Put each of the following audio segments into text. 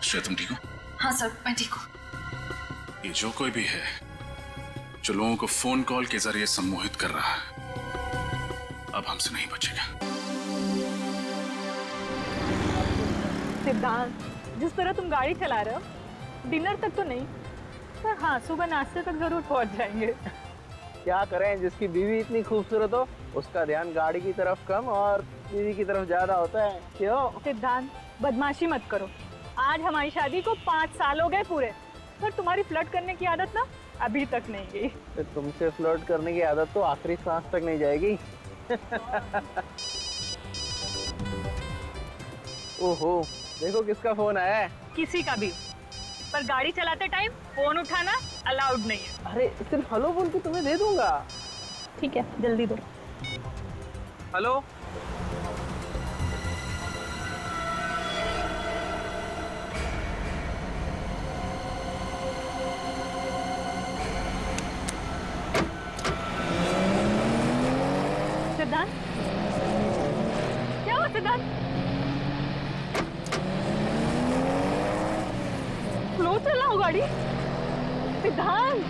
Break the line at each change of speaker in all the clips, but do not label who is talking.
श्रेया तुम ठीक हो?
हाँ सर, मैं ठीक हूँ।
ये जो कोई भी है जो लोगों को फोन कॉल के जरिए सम्मोहित कर रहा है, अब हमसे नहीं बचेगा।
सिद्धांत, जिस तरह तुम गाड़ी चला रहे हो, डिनर तक तो नहीं, पर हाँ सुबह नाश्ते तक जरूर पहुंच जाएंगे।
क्या करें, जिसकी बीवी इतनी खूबसूरत हो उसका ध्यान गाड़ी की तरफ कम और बीवी की तरफ ज्यादा होता है। क्यों?
सिद्धांत, बदमाशी मत करो। आज हमारी शादी को 5 साल हो गए पूरे, पर तुम्हारी फ्लर्ट करने की आदत ना अभी तक नहीं गई।
तो तुमसे फ्लर्ट करने की आदत तो आखिरी सांस तक नहीं जाएगी। ओहो, देखो किसका फोन आया है।
किसी का भी, पर गाड़ी चलाते टाइम फोन उठाना अलाउड नहीं है।
अरे सिर्फ हेलो बोल के तुम्हें दे दूंगा।
ठीक है, जल्दी दो।
हेलो,
सिद्धांत, क्या हुआ सिद्धांत? स्लो चलाओ गाड़ी सिद्धांत।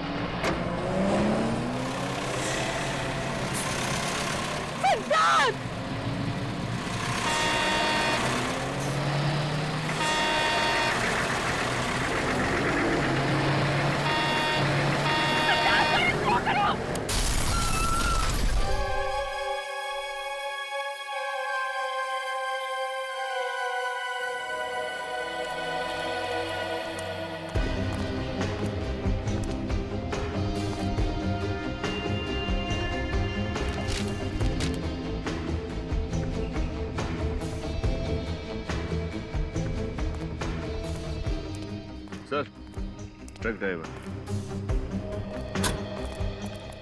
सिद्धांत,
सर, ट्रक ड्राइवर।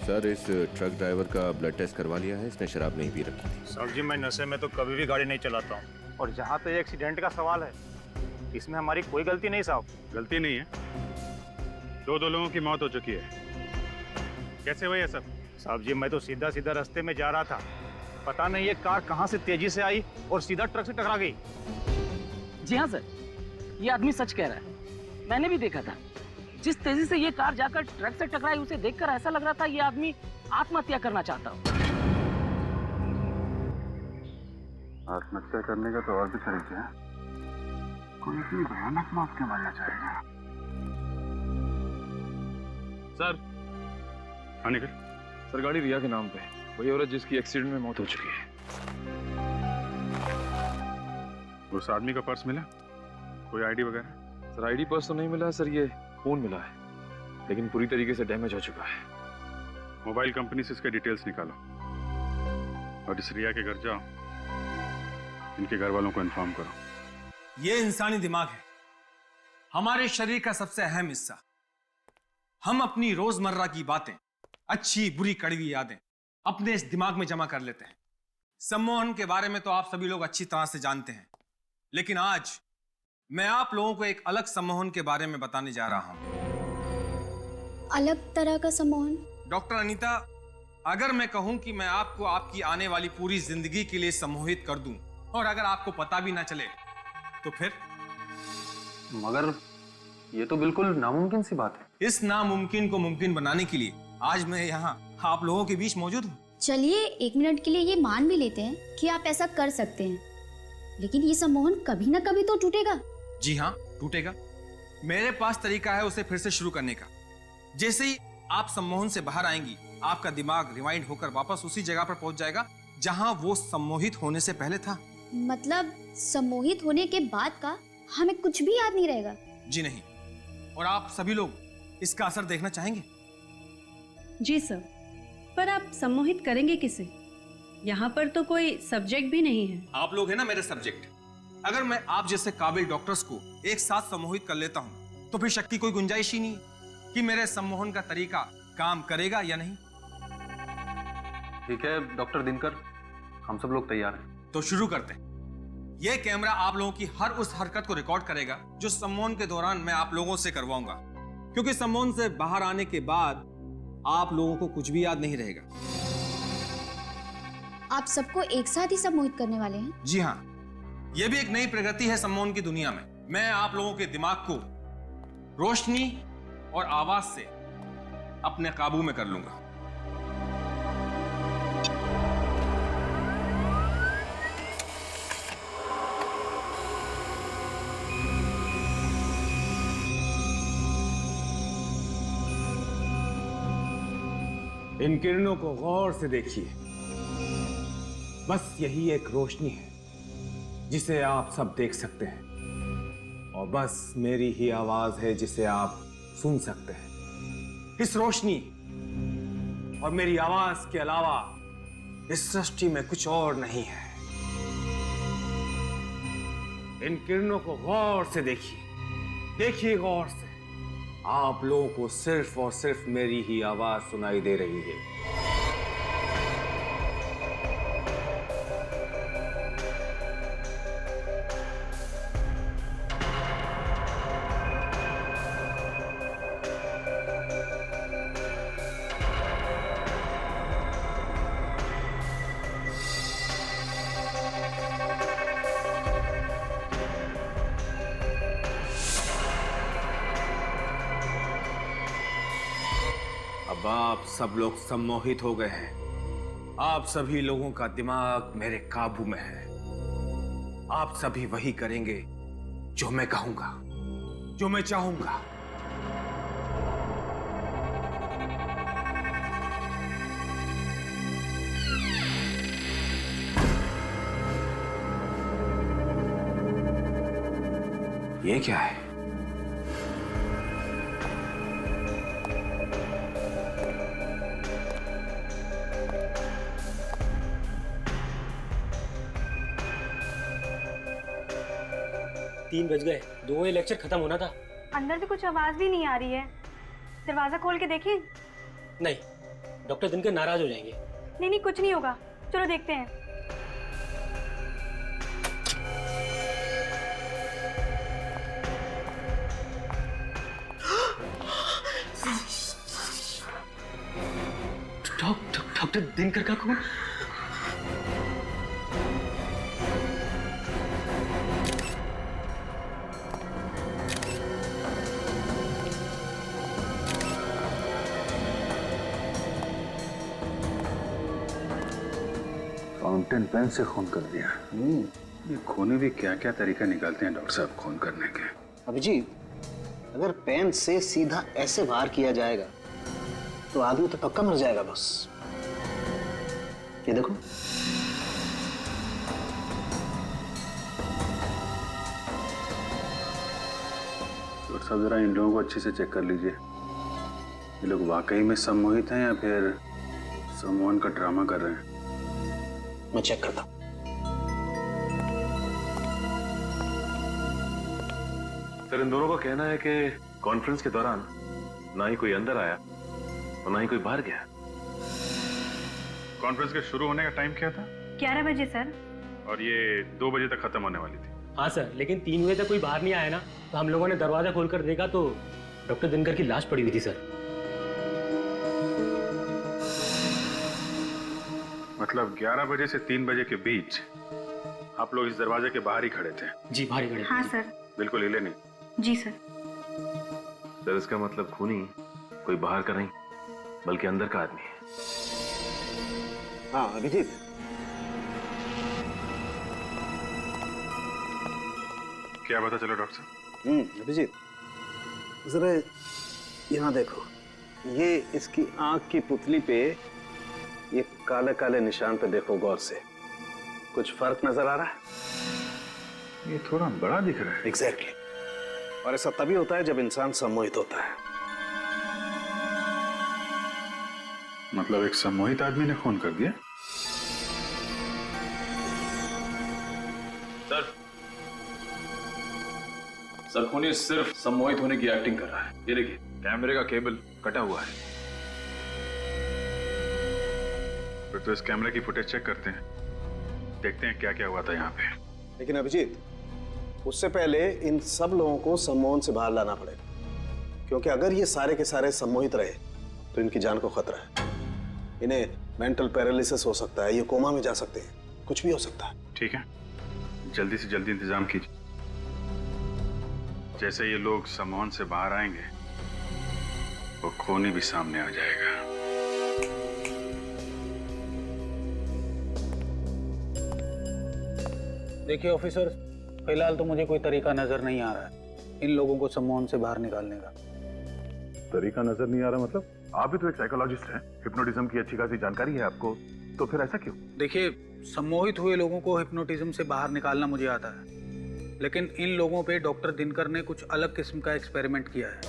सर, इस ट्रक ड्राइवर का ब्लड टेस्ट करवा लिया है, इसने शराब नहीं पी रखी थी।
सर जी, मैं नशे में तो कभी भी गाड़ी नहीं चलाता हूँ। और जहाँ तक एक्सीडेंट का सवाल है, इसमें हमारी कोई गलती नहीं साहब।
गलती नहीं है, दो लोगों की मौत हो चुकी है। कैसे हुआ ये सब?
साहब जी, मैं तो सीधा सीधा रास्ते में जा रहा था, पता नहीं ये कार कहाँ से तेजी से आई और सीधा ट्रक से टकरा गई।
जी हाँ सर, ये आदमी सच कह रहा है, मैंने भी देखा था। जिस तेजी से ये कार जाकर ट्रक से टकराई, उसे देखकर ऐसा लग रहा था ये आदमी आत्महत्या करना चाहता हो।
आत्महत्या करने का तो और भी तरीके हैं, कोई इतनी भयानक मौत क्यों मरना चाहेगा?
सर,
हाँ निकल।
सर गाड़ी रिया के नाम पे है, वही औरत जिसकी एक्सीडेंट में मौत हो चुकी है।
उस आदमी का पर्स मिला? कोई आईडी वगैरह?
सर आईडी पर्स तो नहीं मिला सर, ये फोन मिला है, लेकिन पूरी तरीके से डैमेज हो चुका है।
मोबाइल कंपनी से इसके डिटेल्स निकालो और इस रिया के घर जाओ, इनके घर वालों को इन्फॉर्म करो।
ये इंसानी दिमाग है, हमारे शरीर का सबसे अहम हिस्सा। हम अपनी रोजमर्रा की बातें, अच्छी बुरी कड़वी यादें अपने इस दिमाग में जमा कर लेते हैं। सम्मोहन के बारे में तो आप सभी लोग अच्छी तरह से जानते हैं, लेकिन आज मैं आप लोगों को एक अलग सम्मोहन के बारे में बताने जा रहा हूं।
अलग तरह का सम्मोहन?
डॉक्टर अनीता, अगर मैं कहूं कि मैं आपको आपकी आने वाली पूरी जिंदगी के लिए सम्मोहित कर दूं और अगर आपको पता भी ना चले तो फिर?
मगर ये तो बिल्कुल नामुमकिन सी बात है।
इस नामुमकिन को मुमकिन बनाने के लिए आज मैं यहाँ आप लोगों के बीच मौजूद हूँ।
चलिए 1 मिनट के लिए ये मान भी लेते हैं कि आप ऐसा कर सकते हैं, लेकिन ये सम्मोहन कभी ना कभी तो टूटेगा।
जी हाँ, टूटेगा। मेरे पास तरीका है उसे फिर से शुरू करने का। जैसे ही आप सम्मोहन से बाहर आएंगी, आपका दिमाग रिवाइंड होकर वापस उसी जगह पर पहुंच जाएगा जहां वो सम्मोहित होने से पहले था।
मतलब सम्मोहित होने के बाद का हमें कुछ भी याद नहीं रहेगा?
जी नहीं। और आप सभी लोग इसका असर देखना चाहेंगे?
जी सर, पर आप सम्मोहित करेंगे किसे? यहाँ पर तो कोई सब्जेक्ट भी नहीं है।
आप लोग हैं ना मेरे सब्जेक्ट। अगर मैं आप जैसे काबिल डॉक्टर्स को एक साथ सम्मोहित कर लेता हूँ तो फिर शक की कोई गुंजाइश ही नहीं कि मेरे सम्मोहन का तरीका काम करेगा या नहीं।
ठीक है डॉक्टर दिनकर, हम सब लोग तैयार हैं।
तो शुरू करते हैं। यह कैमरा आप लोगों की हर उस हरकत को रिकॉर्ड करेगा जो सम्मोहन के दौरान मैं आप लोगों से करवाऊंगा, क्योंकि सम्मोहन से बाहर आने के बाद आप लोगों को कुछ भी याद नहीं रहेगा।
आप सबको एक साथ ही सम्मोहित करने वाले हैं?
जी हाँ, यह भी एक नई प्रगति है सम्मोहन की दुनिया में। मैं आप लोगों के दिमाग को रोशनी और आवाज से अपने काबू में कर लूंगा। इन किरणों को गौर से देखिए। बस यही एक रोशनी है जिसे आप सब देख सकते हैं, और बस मेरी ही आवाज है जिसे आप सुन सकते हैं। इस रोशनी और मेरी आवाज के अलावा इस सृष्टि में कुछ और नहीं है। इन किरणों को गौर से देखिए, देखिए गौर से। आप लोगों को सिर्फ और सिर्फ मेरी ही आवाज सुनाई दे रही है। अब आप सब लोग सम्मोहित हो गए हैं। आप सभी लोगों का दिमाग मेरे काबू में है। आप सभी वही करेंगे जो मैं कहूंगा, जो मैं चाहूंगा। ये क्या है?
तीन बज गए, 2 बजे लेक्चर खत्म होना था।
अंदर से कुछ आवाज भी नहीं आ रही है। दरवाजा खोल के देखें?
नहीं, डॉक्टर दिनकर नाराज हो जाएंगे।
नहीं नहीं, कुछ नहीं होगा, चलो देखते हैं।
डॉक्टर दिनकर का खून?
फाउंटेन पेन से खून कर दिया। ये खूनी भी क्या क्या तरीका निकालते हैं डॉक्टर साहब खून करने के।
अभिजीत, अगर पेन से सीधा ऐसे वार किया जाएगा तो आदमी तो पक्का मर जाएगा। बस ये देखो,
डॉक्टर साहब जरा इन लोगों को अच्छे से चेक कर लीजिए। ये लोग वाकई में सम्मोहित हैं या फिर सम्मोहन का ड्रामा कर रहे हैं।
मैं चेक करता हूं।
सर, इन दोनों का कहना है कि कॉन्फ्रेंस के दौरान ना ही कोई अंदर आया और ना ही कोई बाहर गया।
कॉन्फ्रेंस के शुरू होने का टाइम क्या था?
11 बजे सर।
और ये 2 बजे तक खत्म होने वाली थी।
हाँ सर, लेकिन 3 बजे तक कोई बाहर नहीं आया ना, तो हम लोगों ने दरवाजा खोलकर देखा तो डॉक्टर दिनकर की लाश पड़ी हुई थी सर।
मतलब 11 बजे से 3 बजे के बीच आप लोग इस दरवाजे के बाहर ही खड़े थे?
जी, बाहर ही खड़े।
हाँ सर।
बिल्कुल हिले नहीं?
जी सर।
सर, इसका मतलब खूनी कोई बाहर का नहीं बल्कि अंदर का आदमी है।
हाँ अभिजीत,
क्या पता चलो डॉक्टर साहब?
अभिजीत जरा यहाँ देखो, ये इसकी आंख की पुतली पे ये काले काले निशान पे देखो गौर से। कुछ फर्क नजर आ रहा है?
ये थोड़ा बड़ा दिख रहा है।
एग्जैक्टली। और ऐसा तभी होता है जब इंसान सम्मोहित होता है।
मतलब एक सम्मोहित आदमी ने खून कर दिया?
सर, खूनी सिर्फ सम्मोहित होने की एक्टिंग कर रहा है। ये देखिए, कैमरे का केबल कटा हुआ है।
फिर तो इस कैमरे की फुटेज चेक करते हैं, देखते हैं क्या क्या हुआ था यहाँ पे।
लेकिन अभिजीत, उससे पहले इन सब लोगों को सम्मोहन से बाहर लाना पड़ेगा, क्योंकि अगर ये सारे के सारे सम्मोहित रहे तो इनकी जान को खतरा है। इन्हें मेंटल पैरालिसिस हो सकता है, ये कोमा में जा सकते हैं, कुछ भी हो सकता है।
ठीक है, जल्दी से जल्दी इंतजाम कीजिए। जैसे ये लोग सम्मोहन से बाहर आएंगे, वो खोनी भी सामने आ जाएगा।
देखिए ऑफिसर, फिलहाल तो मुझे कोई तरीका नजर नहीं आ रहा है इन लोगों को सम्मोहन से बाहर निकालने का।
तरीका नजर नहीं आ रहा मतलब? आप भी तो एक साइकोलॉजिस्ट हैं, हिप्नोटिज्म की अच्छी खासी जानकारी है आपको, तो फिर ऐसा क्यों?
देखिए, सम्मोहित हुए लोगों को हिप्नोटिज्म से बाहर निकालना मुझे आता है, लेकिन इन लोगों पे डॉक्टर दिनकर ने कुछ अलग किस्म का एक्सपेरिमेंट किया है।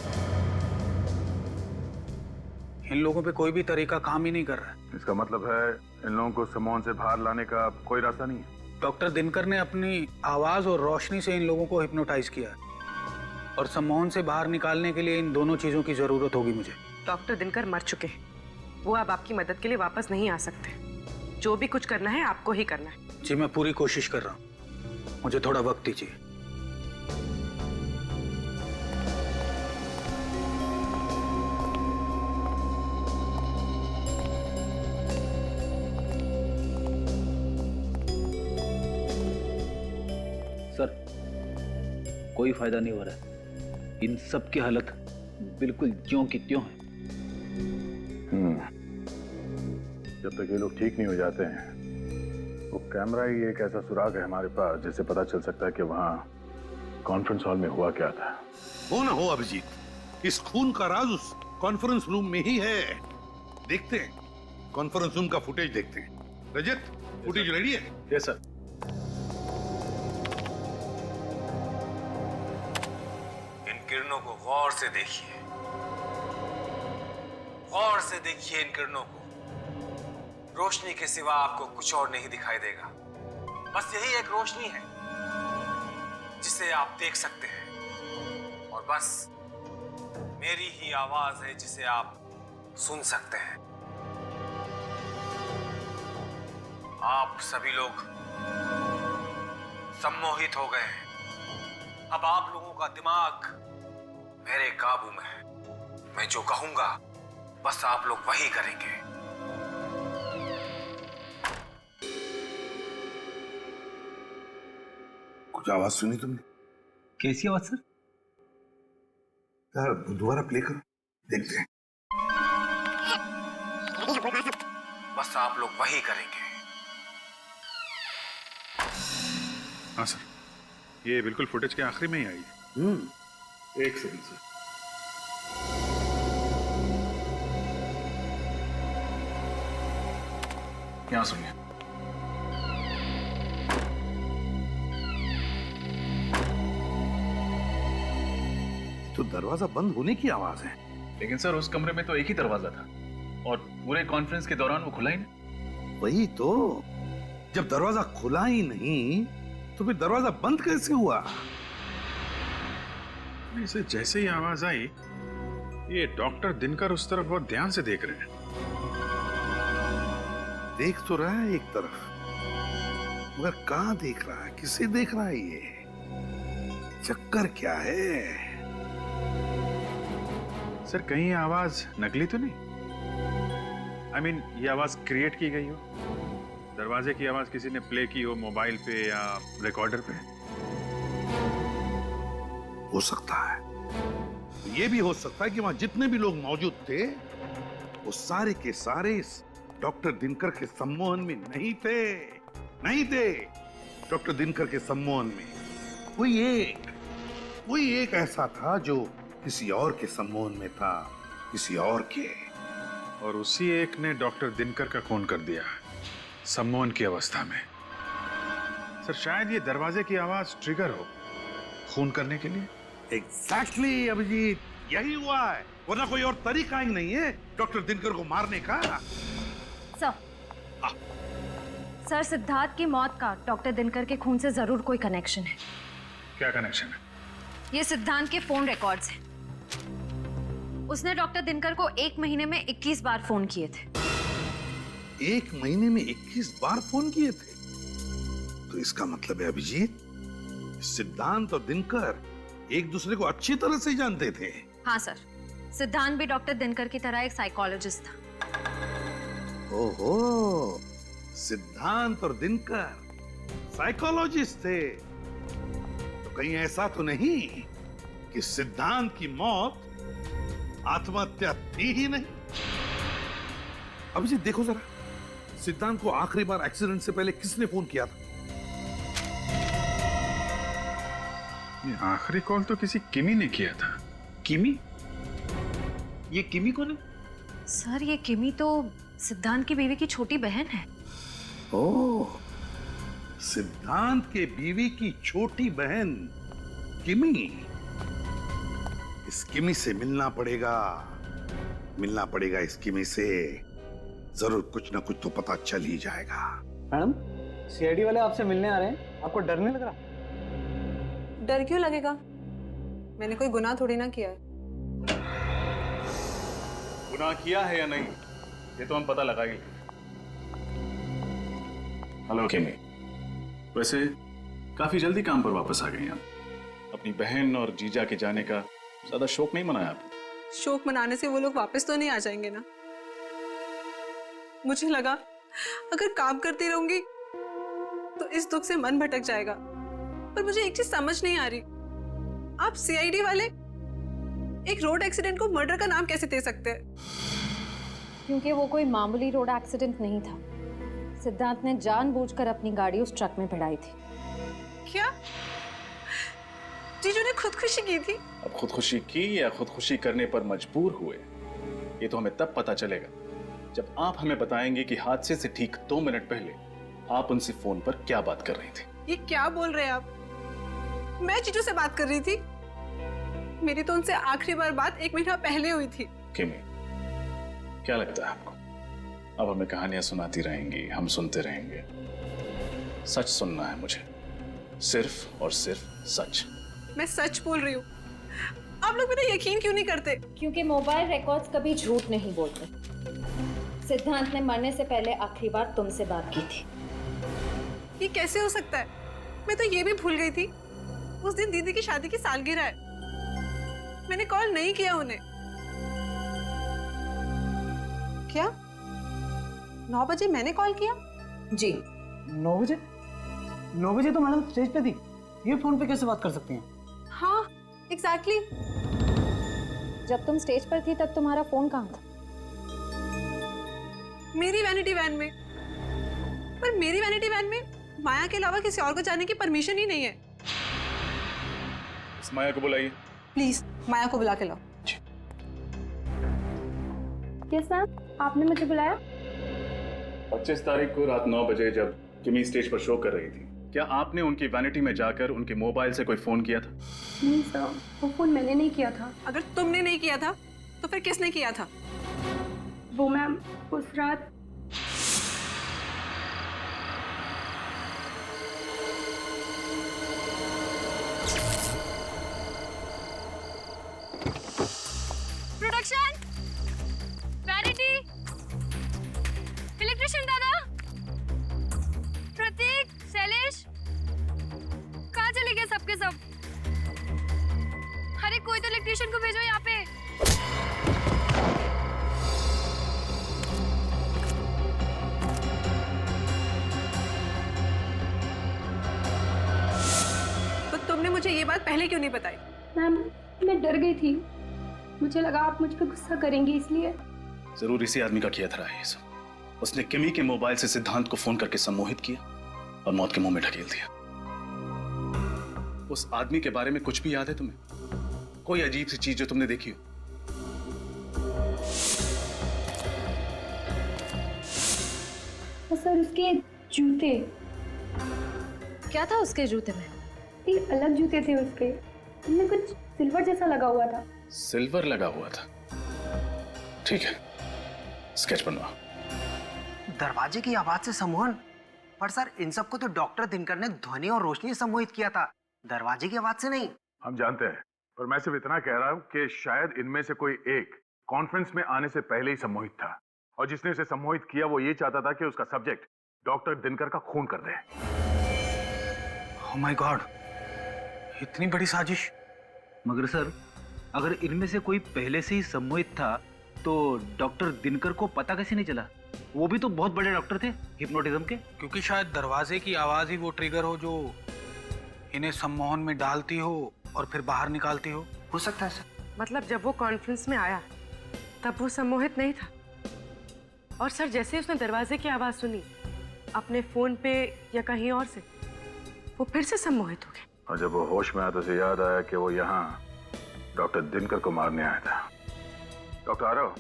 इन लोगों पे कोई भी तरीका काम ही नहीं कर रहा है।
इसका मतलब है इन लोगों को सम्मोहन से बाहर लाने का कोई रास्ता नहीं है?
डॉक्टर दिनकर ने अपनी आवाज और रोशनी से इन लोगों को हिप्नोटाइज किया है, और सम्मोहन से बाहर निकालने के लिए इन दोनों चीजों की जरूरत होगी मुझे।
डॉक्टर दिनकर मर चुके हैं, वो अब आपकी मदद के लिए वापस नहीं आ सकते। जो भी कुछ करना है आपको ही करना है।
जी, मैं पूरी कोशिश कर रहा हूँ, मुझे थोड़ा वक्त दीजिए।
सर, कोई फायदा नहीं हो रहा है। इन सब की हालत बिल्कुल ज्यों की त्यों है।
जब तक ये लोग ठीक नहीं हो जाते हैं, वो कैमरा ही एक ऐसा सुराग है हमारे पास जिससे पता चल सकता है कि वहाँ कॉन्फ्रेंस हॉल में हुआ क्या था।
हो ना हो अभिजीत, इस खून का राज उस कॉन्फ्रेंस रूम में ही है। देखते हैं, कॉन्फ्रेंस रूम का फुटेज देखते हैं। रजत, फुटेज रेडी है?
Yes sir.
इन किरणों को गौर से देखिए, गौर से देखिए इन किरणों को। रोशनी के सिवा आपको कुछ और नहीं दिखाई देगा। बस यही एक रोशनी है जिसे आप देख सकते हैं, और बस मेरी ही आवाज है जिसे आप सुन सकते हैं। आप सभी लोग सम्मोहित हो गए हैं। अब आप लोगों का दिमाग मेरे काबू में है। मैं जो कहूंगा बस आप लोग वही करेंगे।
कुछ आवाज सुनी तुमने?
कैसी आवाज सर?
यार दोबारा प्ले करो, देखते हैं।
बस आप लोग वही करेंगे।
हाँ सर, ये बिल्कुल फुटेज के आखिरी में ही आई है। एक सेकंड सर।
यहाँ सुनिए।
तो दरवाजा बंद होने की आवाज है।
लेकिन सर, उस कमरे में तो एक ही दरवाजा था और पूरे कॉन्फ्रेंस के दौरान वो खुला ही नहीं।
वही तो, जब दरवाजा खुला ही नहीं तो फिर दरवाजा बंद कैसे हुआ?
इसे जैसे ही आवाज आई, ये डॉक्टर दिनकर उस तरफ बहुत ध्यान से देख रहे हैं।
देख तो रहा है एक तरफ, मगर कहां देख रहा है, किसे देख रहा है? ये चक्कर क्या है?
सर, कहीं आवाज नकली तो नहीं? I mean, ये आवाज क्रिएट की गई हो? दरवाजे की आवाज किसी ने प्ले की हो मोबाइल पे या रिकॉर्डर पे?
हो सकता है। ये भी हो सकता है कि वहां जितने भी लोग मौजूद थे, वो सारे के सारे इस डॉक्टर दिनकर के सम्मोहन में नहीं थे। डॉक्टर दिनकर के सम्मोहन में कोई एक ऐसा था जो किसी और के सम्मोहन में था, किसी और के।
और उसी एक ने डॉक्टर दिनकर का खून कर दिया सम्मोहन की अवस्था में। सर, शायद ये दरवाजे की आवाज ट्रिगर हो खून करने के लिए।
एग्जैक्टली अभिजीत, यही हुआ है, वरना कोई और तरीका ही नहीं है डॉक्टर दिनकर को मारने का।
सर, सिद्धार्थ की मौत का डॉक्टर दिनकर के खून से जरूर कोई कनेक्शन है।
क्या कनेक्शन है?
ये सिद्धांत के फोन रिकॉर्ड्स हैं। उसने डॉक्टर दिनकर को 1 महीने में 21 बार फोन किए थे।
1 महीने में 21 बार फोन किए थे? तो इसका मतलब है अभिजीत, सिद्धांत और दिनकर एक दूसरे को अच्छी तरह से जानते थे।
हाँ सर, सिद्धांत भी डॉक्टर दिनकर की तरह एक साइकोलॉजिस्ट था।
ओहो, सिद्धांत और दिनकर साइकोलॉजिस्ट थे। तो कहीं ऐसा तो नहीं कि सिद्धांत की मौत आत्महत्या थी ही नहीं। अभिजीत देखो जरा, सिद्धांत को आखिरी बार एक्सीडेंट से पहले किसने फोन किया था?
ये आखिरी कॉल तो किसी किमी ने किया था।
किमी? ये किमी कौन है?
सर ये किमी तो सिद्धांत की बीवी की छोटी बहन है।
ओह, सिद्धांत के बीवी की छोटी बहन किमी। इस किमी से मिलना पड़ेगा इस किमी से। जरूर कुछ ना कुछ तो पता चल ही जाएगा।
मैडम, सीआईडी वाले आपसे मिलने आ रहे हैं, आपको डर नहीं लग रहा?
डर क्यों लगेगा? मैंने कोई गुनाह थोड़ी ना किया है।
गुनाह किया है या नहीं ये तो हम पता लगाएंगे। हेलो किमी, वैसे काफी जल्दी काम पर वापस आ गई हैं। अपनी बहन और जीजा के जाने का ज्यादा शौक नहीं मनाया आपने?
शौक मनाने से वो लोग वापस तो नहीं आ जाएंगे ना। मुझे लगा अगर काम करती रहूंगी तो इस दुख से मन भटक जाएगा, पर मुझे एक चीज समझ नहीं आ रही, आप सीआईडी वाले एक रोड एक्सीडेंट को मर्डर का नाम कैसे दे सकते हैं?
क्योंकि वो कोई मामूली रोड एक्सीडेंट नहीं था। सिद्धांत ने जानबूझकर अपनी गाड़ी उस ट्रक में भिड़ाई थी।
क्या जीजू ने खुदकुशी की थी?
अब खुदकुशी की या खुदकुशी करने पर मजबूर हुए ये तो हमें तब पता चलेगा जब आप हमें बताएंगे कि हादसे से ठीक 2 मिनट पहले आप उनसे फोन पर क्या बात कर रही थी।
ये क्या बोल रहे हैं आप? मैं जीजू से बात कर रही थी। मेरी तो उनसे आखिरी बार बात 1 महीना पहले हुई थी।
किमी, क्या लगता है आपको अब हमें कहानियां सुनाती रहेंगी, हम सुनते रहेंगे? सच सुनना है मुझे, सिर्फ और सिर्फ सच।
मैं सच बोल रही हूँ। आप लोग मेरा यकीन क्यों नहीं करते?
क्योंकि मोबाइल रिकॉर्ड्स कभी झूठ नहीं बोलते। सिद्धांत ने मरने से पहले आखिरी बार तुमसे बात की थी।
ये कैसे हो सकता है? मैं तो ये भी भूल गई थी उस दिन दीदी की शादी की सालगिरह है। मैंने कॉल नहीं किया उन्हें। क्या 9 बजे मैंने कॉल किया?
जी
9 बजे? 9 बजे तो मैडम स्टेज पे थी, ये फोन पे कैसे बात कर सकती हैं?
हाँ एग्जैक्टली।
जब तुम स्टेज पर थी तब तुम्हारा फोन कहाँ था?
मेरी वैनिटी वैन में। पर मेरी वैनिटी वैन में माया के अलावा किसी और को जाने की परमिशन ही नहीं है।
इस माया को बुलाइए
प्लीज, माया को बुला के लाओ।
यस मैम, आपने मुझे बुलाया?
25 तारीख को रात 9 बजे जब किमी स्टेज पर शो कर रही थी, क्या आपने उनकी वैनिटी में जाकर उनके मोबाइल से कोई फोन किया था?
नहीं सर, वो फोन मैंने नहीं किया था।
अगर तुमने नहीं किया था तो फिर किसने किया था?
वो मैम उस रात
प्रोडक्शन, वैनिटी, इलेक्ट्रिशियन दादा, प्रतीक, शैलेश, कहाँ चले गए सबके सब? अरे कोई तो इलेक्ट्रिशियन को भेजो यहाँ पे।
तो तुमने मुझे ये बात पहले क्यों नहीं बताई?
मैम मैं डर गई थी, मुझे लगा आप मुझ पे गुस्सा करेंगी इसलिए।
जरूर इसी आदमी का किया था ये सब। उसने किमी के मोबाइल से सिद्धांत को फोन करके सम्मोहित किया और मौत के मुंह में ढकेल दिया। उस आदमी के बारे में कुछ भी याद है तुम्हें? कोई अजीब सी चीज जो तुमने देखी हो?
सर उसके जूते।
क्या था उसके जूते में?
एक अलग जूते थे उसके, उनमें कुछ सिल्वर जैसा लगा हुआ था।
सिल्वर लगा हुआ था? ठीक है, स्केच बनवा।
दरवाजे की आवाज से सम्मोहन? पर सर इन सबको तो डॉक्टर दिनकर ने ध्वनि और रोशनी से सम्मोहित किया था, दरवाजे की आवाज से नहीं।
हम जानते हैं, पर मैं सिर्फ इतना कह रहा हूं कि शायद इनमें से कोई एक कॉन्फ्रेंस में आने से पहले ही सम्मोहित था, और जिसने इसे सम्मोहित किया वो ये चाहता था कि उसका सब्जेक्ट डॉक्टर दिनकर का खून कर दे।
ओह माय गॉड, इतनी बड़ी साजिश।
मगर सर अगर इनमें से कोई पहले से ही सम्मोहित था तो डॉक्टर दिनकर को पता कैसे नहीं चला? वो भी तो बहुत बड़े डॉक्टर थे हिप्नोटिज्म के।
क्योंकि शायद दरवाजे की आवाज ही वो ट्रिगर हो जो इन्हें सम्मोहन में डालती हो और फिर बाहर निकालती हो।
हो सकता है सर।
मतलब जब वो कॉन्फ्रेंस में आया तब वो सम्मोहित नहीं था, और सर जैसे ही उसने दरवाजे की आवाज सुनी अपने फोन पे या कहीं और से, वो फिर से सम्मोहित हो गए।
और जब वो होश में आया तो उसे याद आया कि वो यहाँ डॉक्टर दिनकर को मारने आया था। डॉक्टर आरव,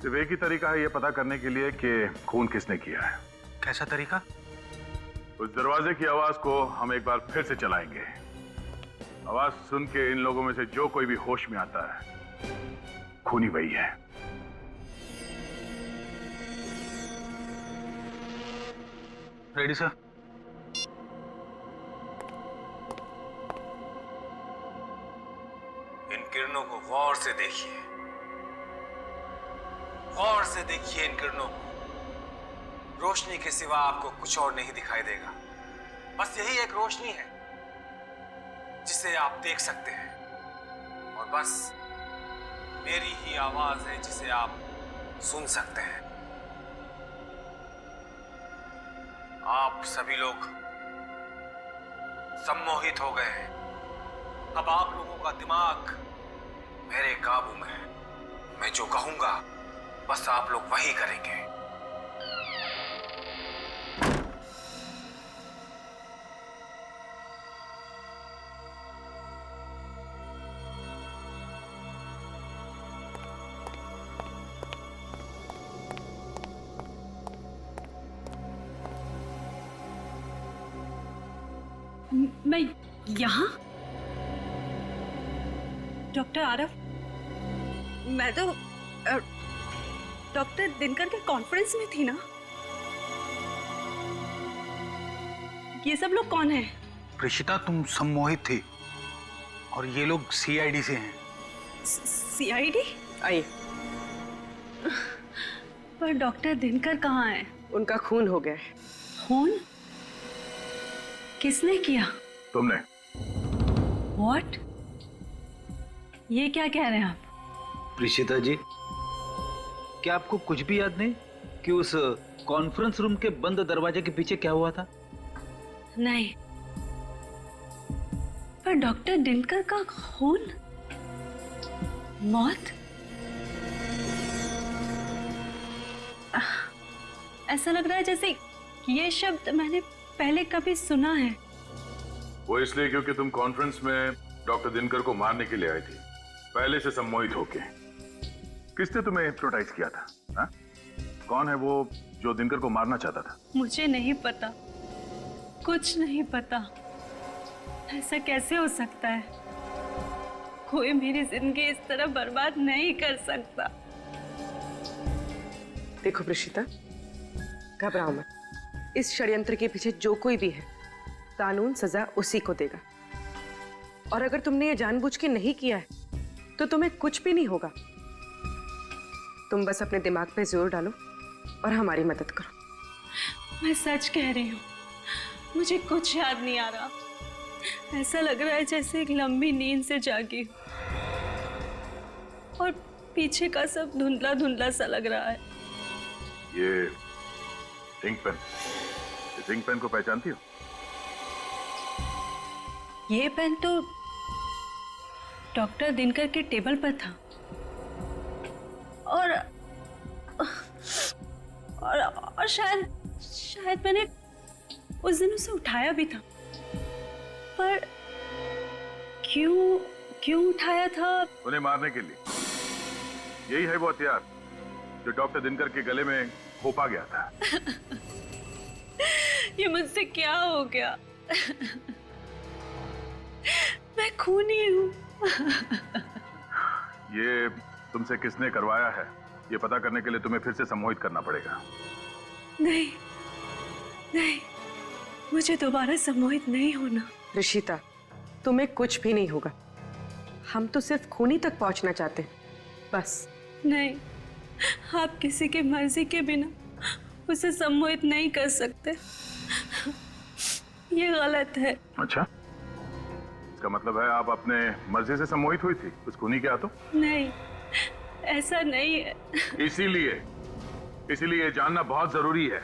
सिर्फ एक ही तरीका है ये पता करने के लिए कि खून किसने किया है।
कैसा तरीका?
उस दरवाजे की आवाज को हम एक बार फिर से चलाएंगे। आवाज सुन के इन लोगों में से जो कोई भी होश में आता है, खूनी वही है।
Ready sir.
इन किरणों को गौर से देखिए, गौर से देखिए इन किरणों को। रोशनी के सिवा आपको कुछ और नहीं दिखाई देगा। बस यही एक रोशनी है जिसे आप देख सकते हैं, और बस मेरी ही आवाज है जिसे आप सुन सकते हैं। आप सभी लोग सम्मोहित हो गए हैं। अब आप लोगों का दिमाग मेरे काबू में है। मैं जो कहूंगा बस आप लोग वही करेंगे।
मैं यहाँ? डॉक्टर आरव, मैं तो डॉक्टर दिनकर के कॉन्फ्रेंस में थी ना। ये सब लोग कौन है?
प्रीशिता, तुम सम्मोहित थी और ये लोग सीआईडी से हैं।
सीआईडी?
आइए।
पर डॉक्टर दिनकर कहाँ है?
उनका खून हो गया है।
खून? किसने किया?
तुमने।
What? ये क्या कह रहे हैं आप?
प्रीशिता जी, क्या आपको कुछ भी याद नहीं कि उस कॉन्फ्रेंस रूम के बंद दरवाजे के पीछे क्या हुआ था?
नहीं, पर डॉक्टर दिनकर का खून, मौत, ऐसा लग रहा है जैसे ये शब्द मैंने पहले कभी सुना है।
वो इसलिए क्योंकि तुम कॉन्फ्रेंस में डॉक्टर दिनकर को मारने के लिए आई थी, पहले से सम्मोहित होके। किसने तुम्हें हिप्नोटाइज किया था? हा? कौन है वो जो दिनकर को मारना चाहता था?
मुझे नहीं पता, कुछ नहीं पता। ऐसा कैसे हो सकता है? कोई मेरी जिंदगी इस तरह बर्बाद नहीं कर सकता।
देखो प्रीशिता, घबराओ मत। इस षड्यंत्र के पीछे जो कोई भी है, कानून सजा उसी को देगा। और अगर तुमने ये जानबूझ के नहीं किया है तो तुम्हें कुछ भी नहीं होगा। तुम बस अपने दिमाग पे जोर डालो और हमारी मदद करो।
मैं सच कह रही हूँ, मुझे कुछ याद नहीं आ रहा। ऐसा लग रहा है जैसे एक लंबी नींद से जागी और पीछे का सब धुंधला धुंधला सा लग रहा है।
ये इंक पेन, इस इंक पेन को पहचानती हो?
ये पेन तो डॉक्टर दिनकर के टेबल पर था और शायद मैंने उस दिन उसे उठाया भी था। पर क्यों उठाया था?
उन्हें मारने के लिए। यही है वो हथियार जो डॉक्टर दिनकर के गले में खोपा गया था।
ये मुझसे क्या हो गया? मैं खूनी हूँ।
ये तुमसे किसने करवाया है, ये पता करने के लिए तुम्हें फिर से सम्मोहित करना पड़ेगा।
नहीं, मुझे दोबारा सम्मोहित नहीं होना।
ऋषिता, तुम्हें कुछ भी नहीं होगा। हम तो सिर्फ खूनी तक पहुंचना चाहते हैं, बस।
नहीं, आप किसी की मर्जी के बिना उसे सम्मोहित नहीं कर सकते। ये गलत है।
अच्छा, इसका मतलब है आप अपने मर्जी से सम्मोहित हुई थी उस खूनी के हाथों?
नहीं, ऐसा नहीं है।
इसीलिए जानना बहुत जरूरी है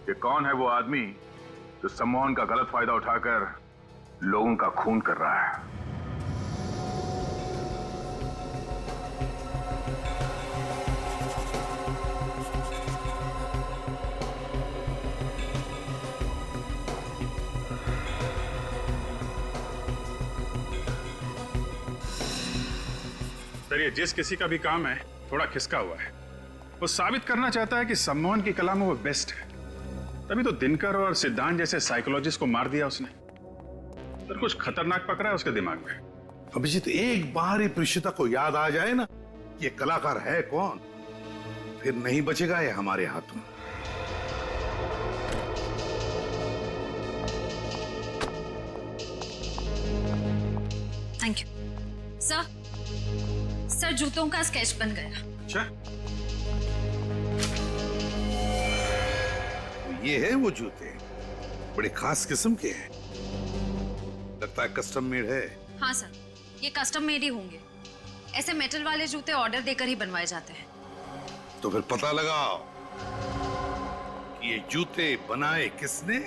कि कौन है वो आदमी जो सम्मोहन का गलत फायदा उठाकर लोगों का खून कर रहा है।
ये जिस किसी का भी काम है थोड़ा खिसका हुआ है, वो साबित करना चाहता है कि सम्मोहन की कला में वो बेस्ट है। तभी तो दिनकर और सिद्धांत जैसे साइकोलॉजिस्ट को मार दिया उसने। तो कुछ खतरनाक पकड़ा है उसके दिमाग में।
अभिजीत, एक बार ही प्रीशिता को याद आ जाए ना ये कलाकार है कौन, फिर नहीं बचेगा ये हमारे हाथों।
थैंक यू सर जूतों का स्केच बन गया।
अच्छा,
ये है वो जूते, बड़े खास किस्म के हैं, लगता है कस्टम मेड है।
हाँ सर, ये कस्टम मेड ही होंगे। ऐसे मेटल वाले जूते ऑर्डर देकर ही बनवाए जाते हैं।
तो फिर पता लगाओ कि ये जूते बनाए किसने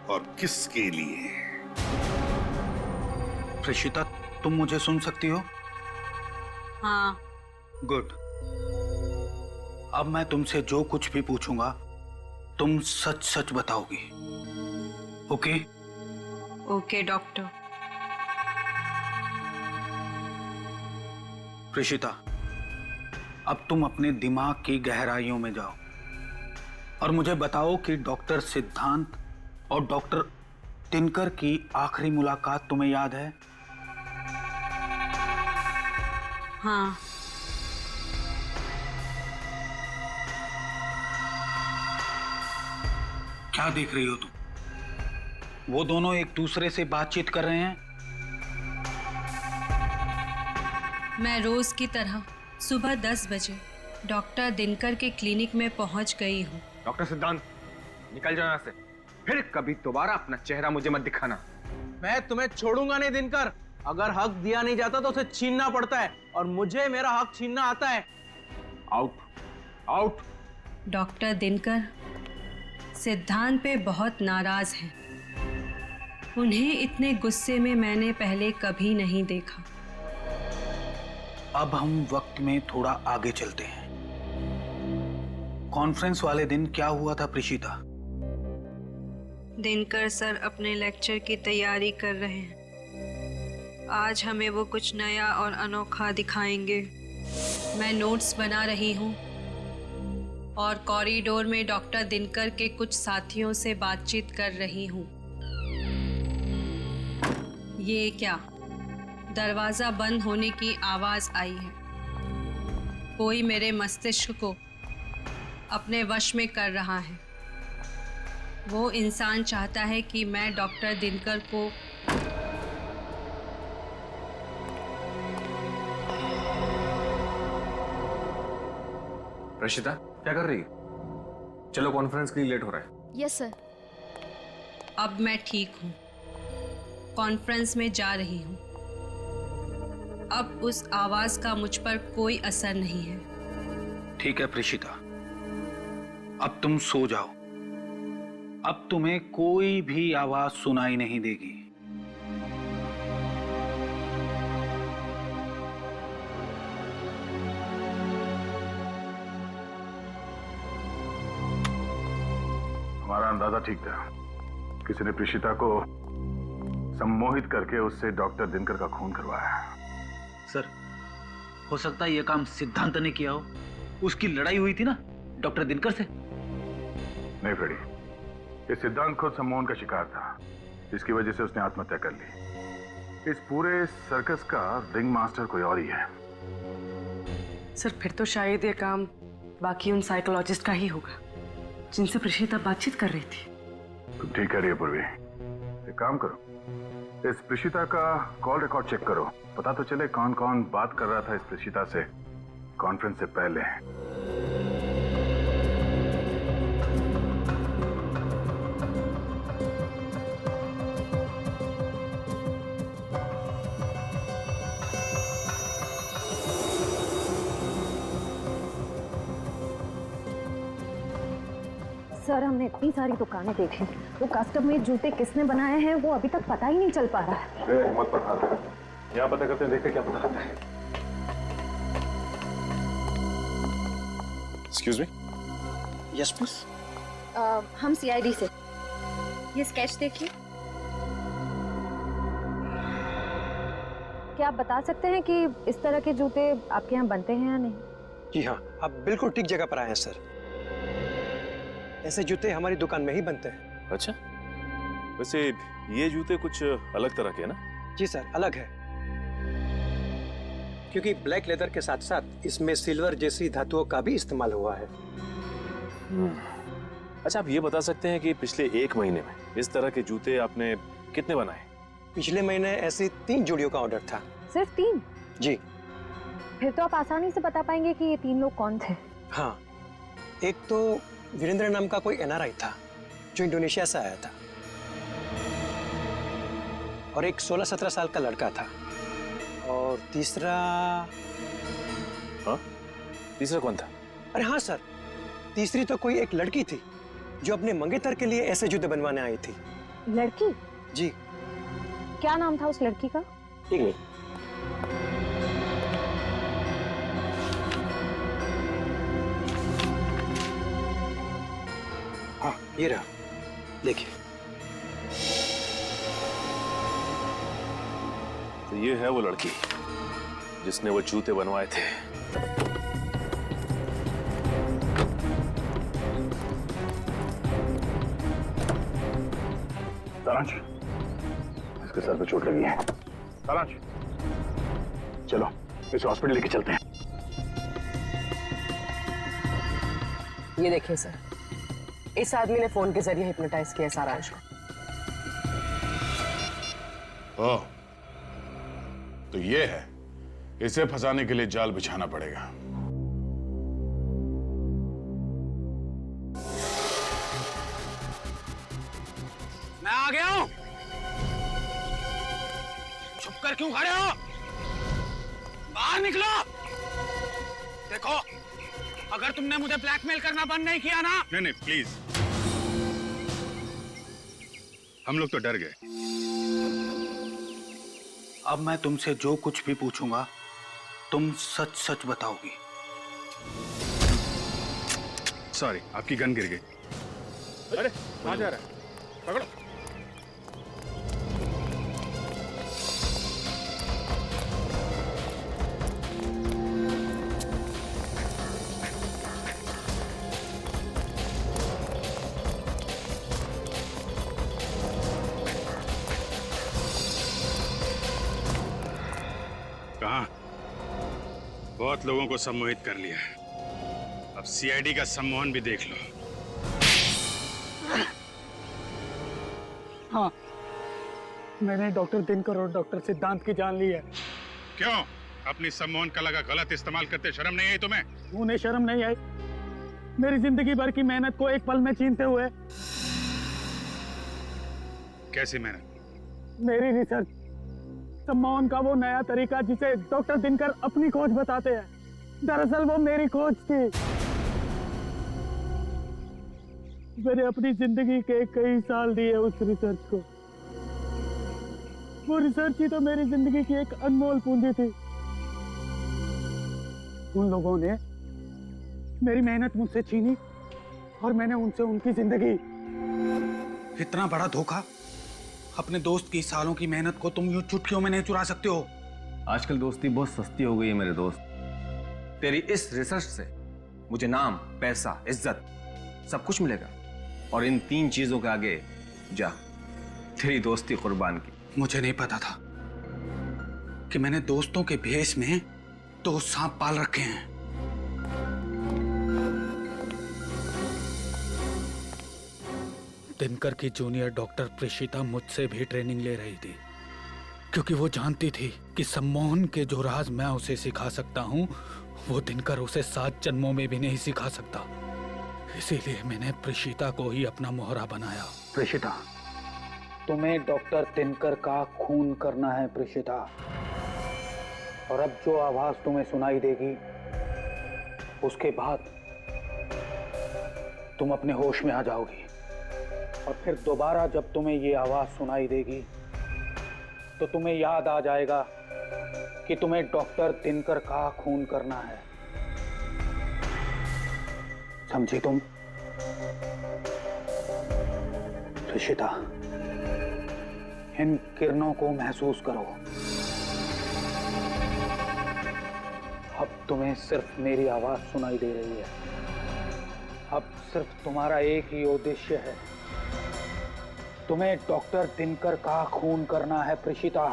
और किसके लिए।
प्रीशिता, तुम मुझे सुन सकती हो?
हाँ।
गुड। अब मैं तुमसे जो कुछ भी पूछूंगा तुम सच सच बताओगी, ओके?
Okay doctor.
प्रीशिता, अब तुम अपने दिमाग की गहराइयों में जाओ और मुझे बताओ कि डॉक्टर सिद्धांत और डॉक्टर दिनकर की आखिरी मुलाकात तुम्हें याद है?
हाँ।
क्या देख रही हो तुम? वो दोनों एक दूसरे से बातचीत कर रहे हैं।
मैं रोज की तरह सुबह 10 बजे डॉक्टर दिनकर के क्लिनिक में पहुंच गई हूँ।
डॉक्टर सिद्धांत, निकल जाओ यहाँ से। फिर कभी दोबारा अपना चेहरा मुझे मत दिखाना।
मैं तुम्हें छोड़ूंगा नहीं दिनकर। अगर हक दिया नहीं जाता तो उसे छीनना पड़ता है और मुझे मेरा हक छीनना आता है।
Out, out.
डॉक्टर दिनकर सिद्धांत पे बहुत नाराज हैं। उन्हें इतने गुस्से में मैंने पहले कभी नहीं देखा।
अब हम वक्त में थोड़ा आगे चलते हैं। कॉन्फ्रेंस वाले दिन क्या हुआ था प्रीशिता?
दिनकर सर अपने लेक्चर की तैयारी कर रहे हैं। आज हमें वो कुछ नया और अनोखा दिखाएंगे। मैं नोट्स बना रही हूँ और कॉरिडोर में डॉक्टर दिनकर के कुछ साथियों से बातचीत कर रही हूँ। ये क्या? दरवाजा बंद होने की आवाज आई है। कोई मेरे मस्तिष्क को अपने वश में कर रहा है। वो इंसान चाहता है कि मैं डॉक्टर दिनकर को
रशिदा, क्या कर रही है? चलो, कॉन्फ्रेंस के लिए लेट हो रहा है।
Yes sir.
अब मैं ठीक हूँ। कॉन्फ्रेंस में जा रही हूँ। अब उस आवाज का मुझ पर कोई असर नहीं है।
ठीक है प्रीशिता, अब तुम सो जाओ। अब तुम्हें कोई भी आवाज सुनाई नहीं देगी।
हमारा अंदाजा ठीक था। किसी ने प्रीशिता को सम्मोहित करके उससे डॉक्टर दिनकर का खून करवाया।
सर, हो सकता है यह काम सिद्धांत ने किया हो। उसकी लड़ाई हुई थी ना डॉक्टर दिनकर से।
नहीं फ्रेडी, ये सिद्धांत खुद सम्मोहन का शिकार था, जिसकी वजह से उसने आत्महत्या कर ली। इस पूरे सर्कस का रिंग मास्टर कोई और ही है।
सर, फिर तो शायद ये काम बाकी उन साइकोलॉजिस्ट का ही होगा जिनसे प्रीशिता बातचीत कर रही थी।
तुम ठीक कह रही है पूर्वी। एक काम करो, इस प्रीशिता का कॉल रिकॉर्ड चेक करो। पता तो चले कौन कौन बात कर रहा था इस प्रीशिता से कॉन्फ्रेंस से पहले।
सर, हमने इतनी सारी दुकानें देखी, वो कस्टम मेड जूते किसने बनाए हैं वो अभी तक पता ही नहीं चल पा रहा है।
मत पता, यहाँ पता करते हैं, देखते क्या पता करते हैं।
Excuse me.
Yes please. हम सीआईडी से। ये स्केच देखिए।
क्या आप बता सकते हैं कि इस तरह के जूते आपके यहाँ बनते हैं या नहीं?
जी हाँ, आप बिल्कुल ठीक जगह पर आए हैं सर। ऐसे जूते हमारी दुकान में ही बनते हैं।
अच्छा, वैसे ये जूते कुछ अलग तरह के हैं ना?
जी सर, अलग है, क्योंकि ब्लैक लेदर के साथ साथ इसमें सिल्वर जैसी धातुओं का भी इस्तेमाल हुआ है।
अच्छा, आप ये बता सकते हैं कि पिछले 1 महीने में इस तरह के जूते आपने कितने बनाए?
पिछले महीने ऐसी 3 जोड़ियों का ऑर्डर था।
सिर्फ 3?
जी।
फिर तो आप आसानी से बता पाएंगे कि ये 3 लोग कौन थे।
हाँ, एक तो वीरेंद्र नाम का कोई NRI था जो इंडोनेशिया से आया था, और एक 16-17 साल का लड़का था, और तीसरा...
हाँ? तीसरा कौन था?
अरे हाँ सर, तीसरी तो कोई एक लड़की थी जो अपने मंगेतर के लिए ऐसे जूते बनवाने आई थी।
लड़की?
जी।
क्या नाम था उस लड़की का?
ठीक है। हाँ, ये रहा, देखिए।
तो ये है वो लड़की जिसने वो जूते बनवाए थे।
तारांश, इसके सर पे चोट लगी है। तारांश, चलो इसे हॉस्पिटल लेके चलते हैं।
ये देखिए सर, इस आदमी ने फोन के जरिए हिप्नोटाइज किया सारांश को।
ओह, तो ये है, इसे फंसाने के लिए जाल बिछाना पड़ेगा।
मैं आ गया हूं। छुप कर क्यों खड़े हो? बाहर निकलो। देखो, अगर तुमने मुझे ब्लैकमेल करना बंद नहीं किया ना...
नहीं, प्लीज। हम लोग तो डर गए।
अब मैं तुमसे जो कुछ भी पूछूंगा तुम सच सच बताओगी।
सॉरी, आपकी गन गिर गई।
अरे कहाँ जा रहा है? पकड़ो।
कहाँ? बहुत लोगों को सम्मोहित कर लिया है। अब CID का सम्मोहन भी देख लो।
हाँ, मैंने डॉक्टर दिनकर और डॉक्टर सिद्धांत की जान ली है।
क्यों? अपनी सम्मोहन कला का गलत इस्तेमाल करते शर्म नहीं आई तुम्हें?
उन्हें शर्म नहीं आई? मेरी जिंदगी भर की मेहनत को एक पल में छीनते हुए।
कैसी मेहनत?
मेरी रिसर्च, सम्मोहन का वो नया तरीका जिसे डॉक्टर दिनकर अपनी खोज बताते हैं, दरअसल वो मेरी खोज थी। मैंने अपनी जिंदगी के कई साल दिए उस रिसर्च को। वो रिसर्च ही तो मेरी जिंदगी की एक अनमोल पूंजी थी। उन लोगों ने मेरी मेहनत मुझसे छीनी और मैंने उनसे उनकी जिंदगी। इतना बड़ा धोखा, अपने दोस्त की सालों की मेहनत को तुम यूं चुटकियों में नहीं चुरा सकते हो।
आजकल दोस्ती बहुत सस्ती हो गई है मेरे दोस्त। तेरी इस रिसर्च से मुझे नाम, पैसा, इज्जत सब कुछ मिलेगा, और इन 3 चीजों के आगे जा तेरी दोस्ती कुर्बान की।
मुझे नहीं पता था कि मैंने दोस्तों के भेष में 2 सांप पाल रखे हैं। दिनकर की जूनियर डॉक्टर प्रेषिता मुझसे भी ट्रेनिंग ले रही थी, क्योंकि वो जानती थी कि सम्मोहन के जो राज मैं उसे सिखा सकता हूँ वो दिनकर उसे 7 जन्मों में भी नहीं सिखा सकता। इसीलिए मैंने प्रेषिता को ही अपना मोहरा बनाया। प्रेषिता, तुम्हें डॉक्टर दिनकर का खून करना है प्रेषिता, और अब जो आवाज तुम्हें सुनाई देगी उसके बाद तुम अपने होश में आ जाओगी, और फिर दोबारा जब तुम्हें ये आवाज सुनाई देगी तो तुम्हें याद आ जाएगा कि तुम्हें डॉक्टर दिनकर का खून करना है। समझी तुम? ऋषिता, इन किरणों को महसूस करो। तुम्हें सिर्फ मेरी आवाज सुनाई दे रही है। अब सिर्फ तुम्हारा एक ही उद्देश्य है, तुम्हें डॉक्टर दिनकर का खून करना है प्रीशिता।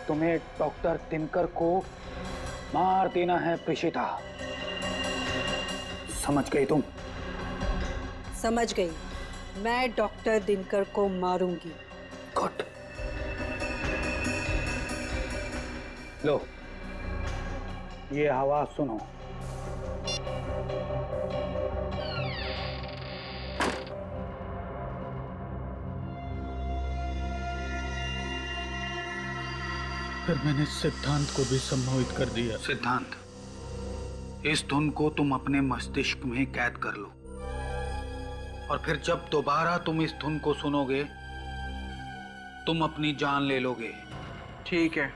तुम्हें डॉक्टर दिनकर को मार देना है प्रीशिता। समझ गई तुम?
समझ गई। मैं डॉक्टर दिनकर को मारूंगी।
गुड। लो, ये आवाज सुनो। फिर मैंने सिद्धांत को भी सम्मोहित कर दिया। सिद्धांत, इस धुन को तुम अपने मस्तिष्क में कैद कर लो, और फिर जब दोबारा तुम इस धुन को सुनोगे तुम अपनी जान ले लोगे।
ठीक है,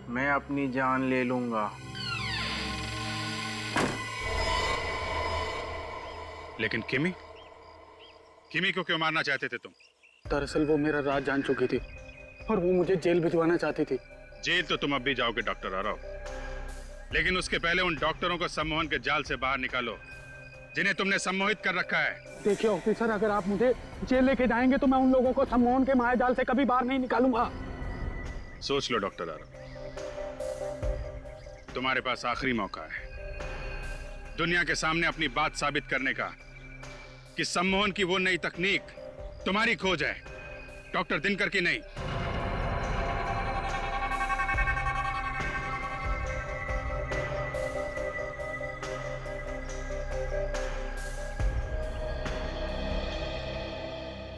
मैं अपनी जान ले लूंगा।
लेकिन किमी को क्यों मारना चाहते थे तुम?
दरअसल वो मेरा राज जान चुकी थी और वो मुझे जेल भिजवाना चाहती थी।
जेल तो तुम अब भी जाओगे डॉक्टर आरव, लेकिन उसके पहले उन डॉक्टरों को सम्मोहन के जाल से बाहर निकालो जिन्हें तुमने सम्मोहित कर रखा है।
देखिए ऑफिसर, अगर आप मुझे जेल लेके जाएंगे तो मैं उन लोगों को सम्मोहन के मायाजाल से कभी बाहर नहीं निकालूंगा।
सोच लो डॉक्टर आरव, तुम्हारे पास आखिरी मौका है दुनिया के सामने अपनी बात साबित करने का कि सम्मोहन की वो नई तकनीक तुम्हारी खोज है, डॉक्टर दिनकर की नहीं।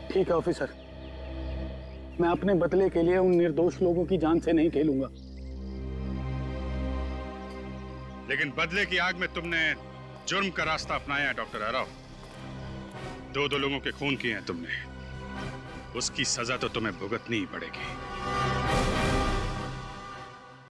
ठीक है ऑफिसर, मैं अपने बदले के लिए उन निर्दोष लोगों की जान से नहीं खेलूंगा।
लेकिन बदले की आग में तुमने जुर्म का रास्ता अपनाया है डॉक्टर आरव। दो लोगों के खून किए हैं तुमने, उसकी सजा तो तुम्हें भुगतनी ही पड़ेगी।